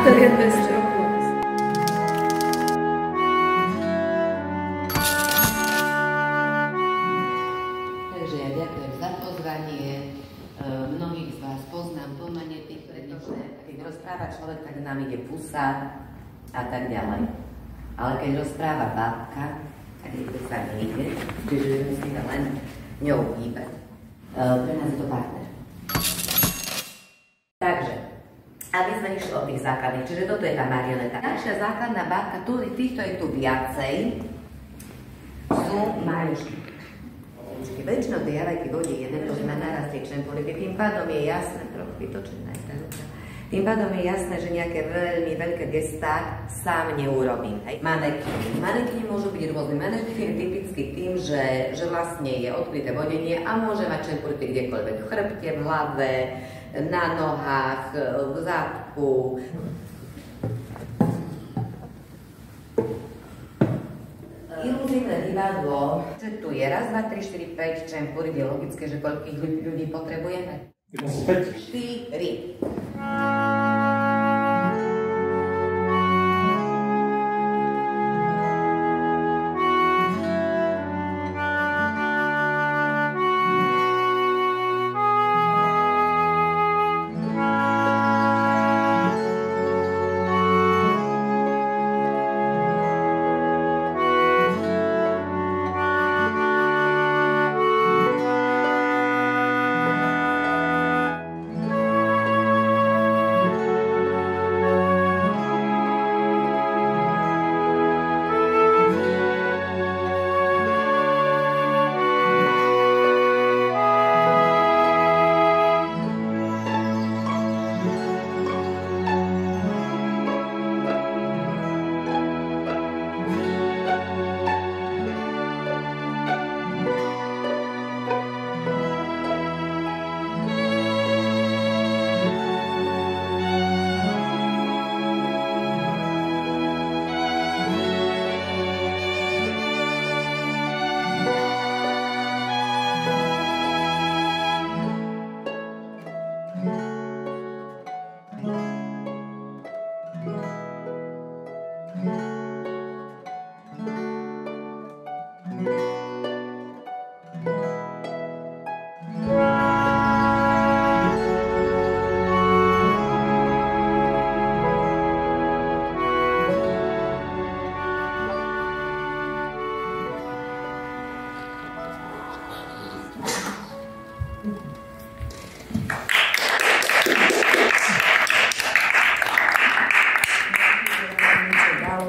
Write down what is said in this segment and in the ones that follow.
Atelier 200 rokov. Takže ja ďakujem za pozvanie. Mnohých z vás poznám po manetých, pretože keď rozpráva človek, tak nám ide pusa a tak ďalej. Ale keď rozpráva babka, tak je pusa nejde, čiže musíme len ňou hýbať. Pre nás je to partner. Takže, aby sme išli od tých základných, čiže toto je tá marioneta. Ďalšia základná bábka, týchto je tu viacej, sú majušky. Väčšinou tej javajky vode jeden, to znamená naraz tie čempoliky, tým pádom je jasné, trochu vytočené aj tá ruka, tým pádom je jasné, že nejaké veľmi veľké gestá sám neurobím. Manekyny. Manekyny môžu byť rôzne. Manekyny je typicky tým, že vlastne je odkryté vodenie a môže mať čempoliky kdekoľvek. V chrbte, v hlave, na nohách, v zadku. Iluzívne divadlo, že tu je raz, 2, 3, 4, 5 čempurík, je logické, že koľkých ľudí potrebujeme? 4.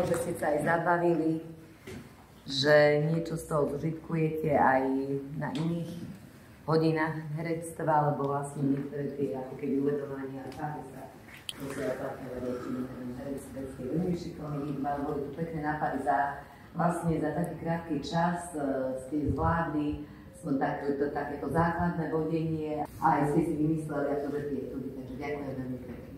Že ste sa aj zabavili, že niečo z toho zužitkujete aj na iných hodinách herectva, alebo vlastne niektoré tie ako keby uvedomania a chápe sa, to sa oplatňovať väčšinu herectve, ste veľmi šikovní, boli tu pekné nápady vlastne za taký krátky čas ste zvládli takéto základné vodenie a aj ste si vymysleli, ako že tie túdy, takže ďakujem veľmi pekne.